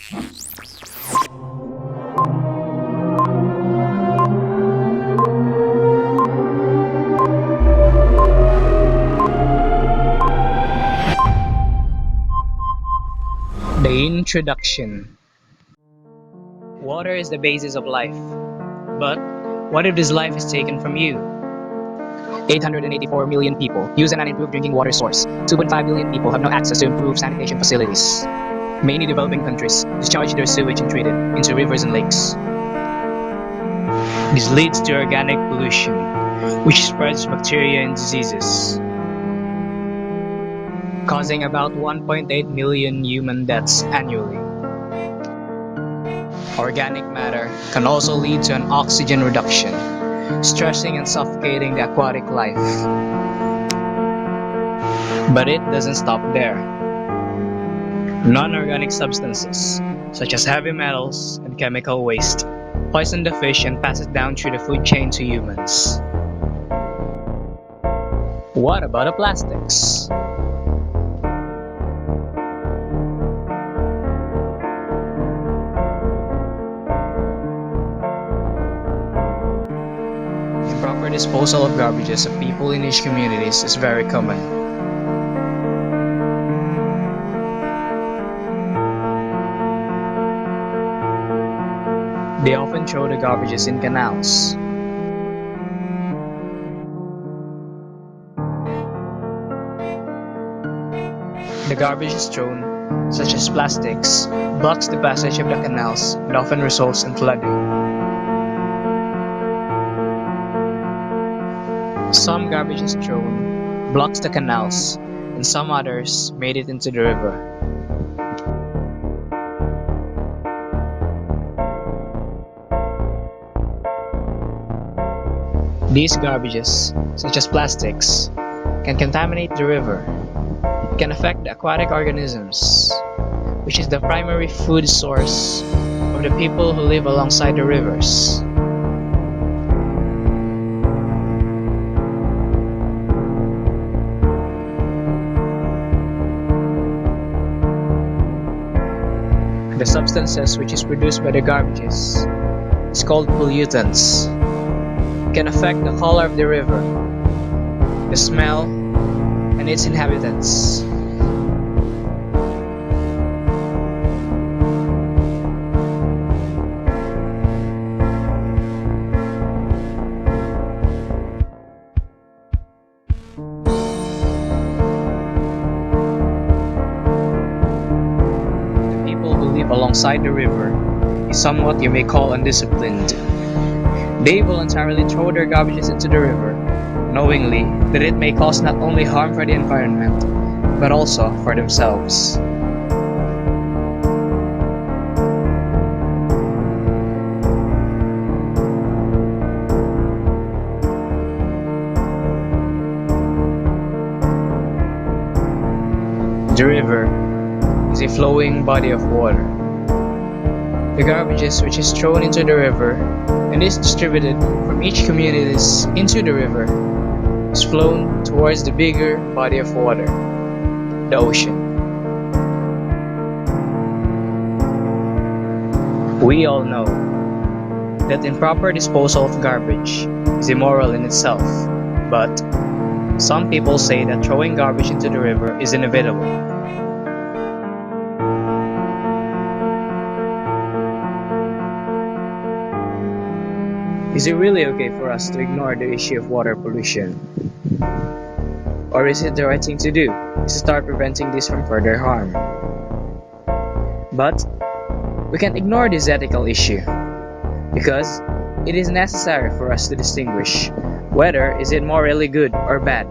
The introduction. Water is the basis of life. But what if this life is taken from you? 884 million people use an unimproved drinking water source. 2.5 billion people have no access to improved sanitation facilities. Many developing countries discharge their sewage untreated into rivers and lakes. This leads to organic pollution, which spreads bacteria and diseases, causing about 1.8 million human deaths annually. Organic matter can also lead to an oxygen reduction, stressing and suffocating the aquatic life. But it doesn't stop there. Non-organic substances, such as heavy metals and chemical waste, poison the fish and pass it down through the food chain to humans. What about the plastics? Improper disposal of garbages of people in each communities is very common. They often throw the garbages in canals. The garbage is thrown, such as plastics, blocks the passage of the canals and often results in flooding. Some garbage is thrown, blocks the canals, and some others made it into the river. These garbages, such as plastics, can contaminate the river. It can affect the aquatic organisms, which is the primary food source of the people who live alongside the rivers. The substances which is produced by the garbages is called pollutants. It can affect the color of the river, the smell, and its inhabitants. The people who live alongside the river is somewhat you may call undisciplined. They voluntarily throw their garbages into the river, knowingly that it may cause not only harm for the environment, but also for themselves. The river is a flowing body of water. The garbages which is thrown into the river and is distributed from each community into the river is flown towards the bigger body of water, the ocean. We all know that improper disposal of garbage is immoral in itself, but some people say that throwing garbage into the river is inevitable. Is it really okay for us to ignore the issue of water pollution? Or is it the right thing to do to start preventing this from further harm? But we can't ignore this ethical issue because it is necessary for us to distinguish whether is it morally good or bad.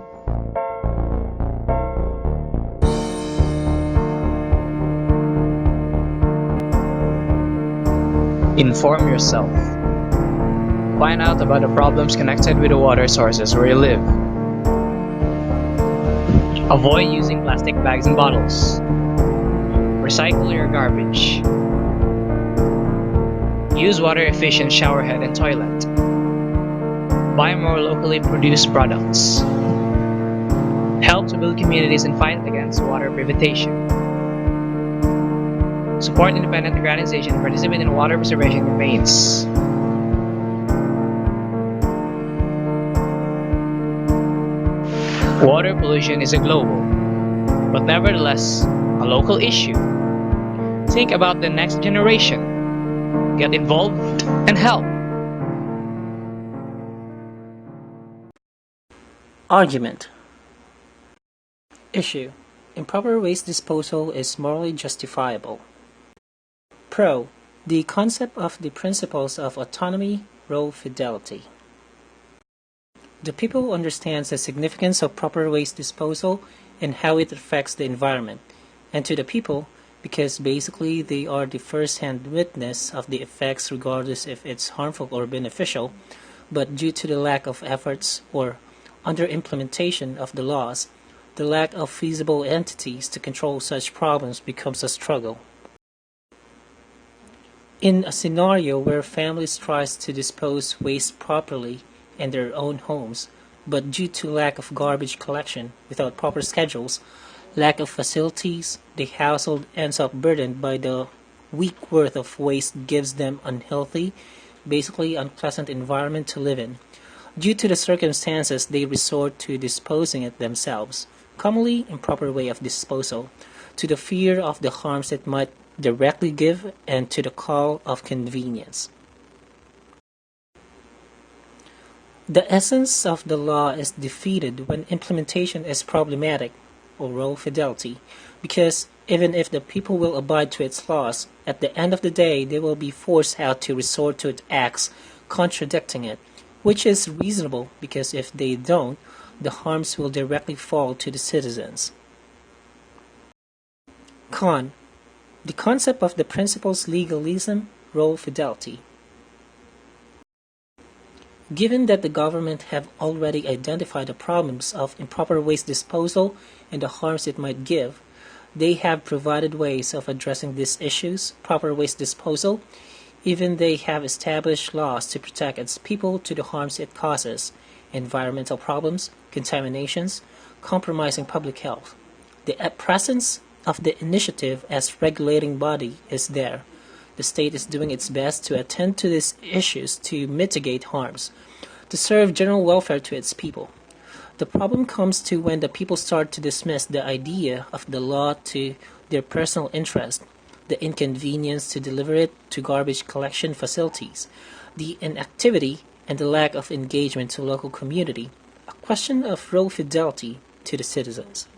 Inform yourself. Find out about the problems connected with the water sources where you live. Avoid using plastic bags and bottles. Recycle your garbage. Use water-efficient showerhead and toilet. Buy more locally produced products. Help to build communities and fight against water privatization. Support independent organizations and participate in water preservation campaigns. Water pollution is a global, but nevertheless a local issue. Think about the next generation. Get involved and help. Argument. Issue. Improper waste disposal is morally justifiable. Pro. The concept of the principles of autonomy, role fidelity. The people understands the significance of proper waste disposal and how it affects the environment, and to the people, because basically they are the first-hand witness of the effects regardless if it's harmful or beneficial, but due to the lack of efforts or under-implementation of the laws, the lack of feasible entities to control such problems becomes a struggle. In a scenario where families try to dispose waste properly in their own homes, but due to lack of garbage collection without proper schedules, lack of facilities, the household ends up burdened by the week worth of waste gives them unhealthy, basically unpleasant environment to live in. Due to the circumstances, they resort to disposing it themselves, commonly improper way of disposal, to the fear of the harms it might directly give and to the call of convenience. The essence of the law is defeated when implementation is problematic, or role fidelity, because even if the people will abide to its laws, at the end of the day they will be forced out to resort to its acts contradicting it, which is reasonable because if they don't, the harms will directly fall to the citizens. Con. The concept of the principles legalism, role fidelity. Given that the government have already identified the problems of improper waste disposal and the harms it might give, they have provided ways of addressing these issues, proper waste disposal, even they have established laws to protect its people to the harms it causes, environmental problems, contaminations, compromising public health. The presence of the initiative as regulating body is there. The state is doing its best to attend to these issues to mitigate harms, to serve general welfare to its people. The problem comes to when the people start to dismiss the idea of the law to their personal interest, the inconvenience to deliver it to garbage collection facilities, the inactivity and the lack of engagement to local community, a question of role fidelity to the citizens.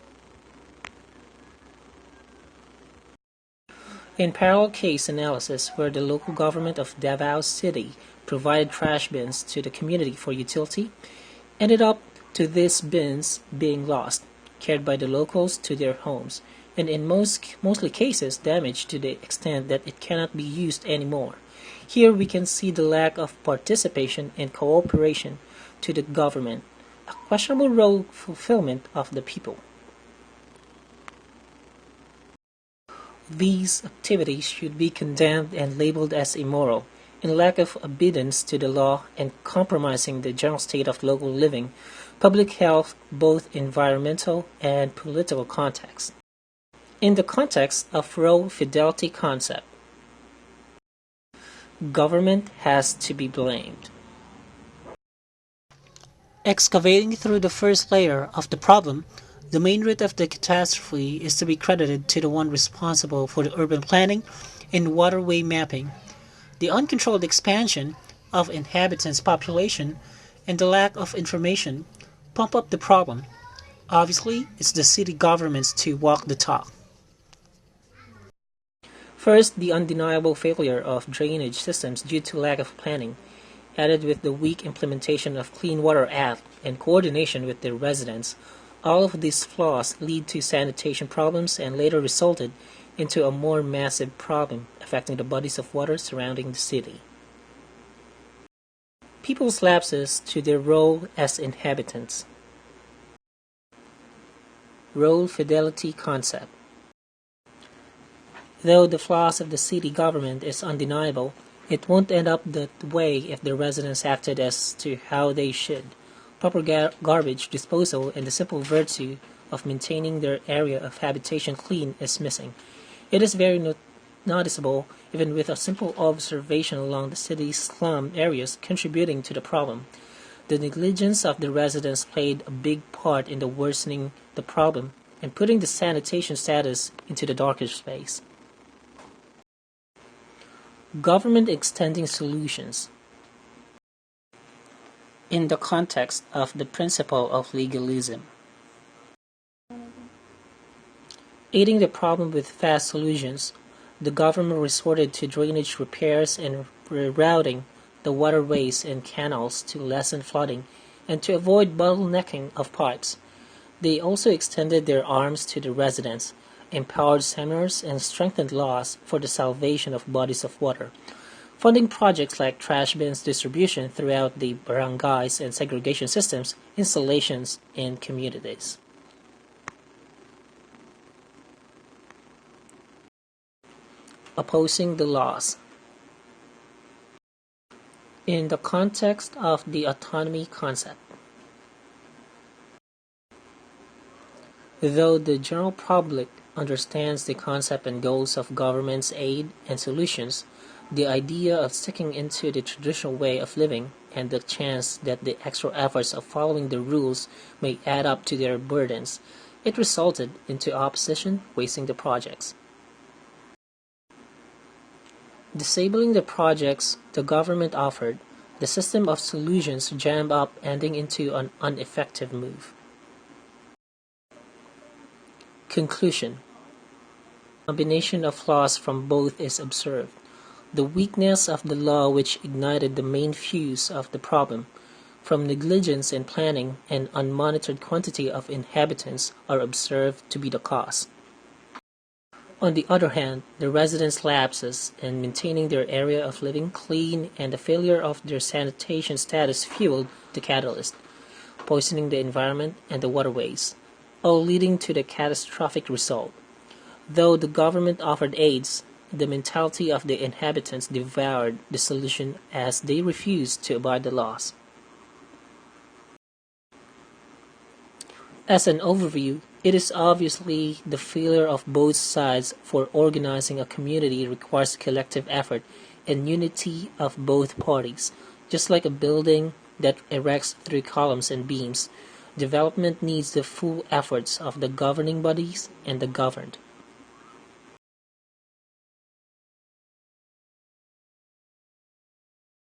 In parallel case analysis where the local government of Davao City provided trash bins to the community for utility, ended up to these bins being lost, carried by the locals to their homes, and in mostly cases damaged to the extent that it cannot be used anymore. Here we can see the lack of participation and cooperation to the government, a questionable role fulfillment of the people. These activities should be condemned and labeled as immoral, in lack of obedience to the law and compromising the general state of local living, public health, both environmental and political context. In the context of role fidelity concept, government has to be blamed. Excavating through the first layer of the problem, the main root of the catastrophe is to be credited to the one responsible for the urban planning and waterway mapping. The uncontrolled expansion of inhabitants' population and the lack of information pump up the problem. Obviously, it's the city governments to walk the talk. First, the undeniable failure of drainage systems due to lack of planning, added with the weak implementation of Clean Water Act and coordination with the residents. All of these flaws lead to sanitation problems and later resulted into a more massive problem affecting the bodies of water surrounding the city. People's lapses to their role as inhabitants. Role fidelity concept. Though the flaws of the city government is undeniable, it won't end up that way if the residents acted as to how they should. Proper garbage disposal and the simple virtue of maintaining their area of habitation clean is missing. It is very noticeable even with a simple observation along the city's slum areas contributing to the problem. The negligence of the residents played a big part in the worsening the problem and putting the sanitation status into the darker space. Government extending solutions. In the context of the principle of legalism, aiding the problem with fast solutions, the government resorted to drainage repairs and rerouting the waterways and canals to lessen flooding and to avoid bottlenecking of pipes. They also extended their arms to the residents, empowered seminars, and strengthened laws for the salvation of bodies of water, funding projects like trash bins distribution throughout the barangays and segregation systems installations in communities. Opposing the laws. In the context of the autonomy concept, though the general public understands the concept and goals of government's aid and solutions, the idea of sticking into the traditional way of living and the chance that the extra efforts of following the rules may add up to their burdens, it resulted into opposition wasting the projects. Disabling the projects the government offered, the system of solutions jammed up ending into an ineffective move. Conclusion. A combination of flaws from both is observed. The weakness of the law which ignited the main fuse of the problem, from negligence in planning and unmonitored quantity of inhabitants are observed to be the cause. On the other hand, the residents' lapses in maintaining their area of living clean and the failure of their sanitation status fueled the catalyst, poisoning the environment and the waterways, all leading to the catastrophic result. Though the government offered aids, the mentality of the inhabitants devoured the solution as they refused to abide the laws. As an overview, it is obviously the failure of both sides for organizing a community requires collective effort and unity of both parties. Just like a building that erects through columns and beams, development needs the full efforts of the governing bodies and the governed.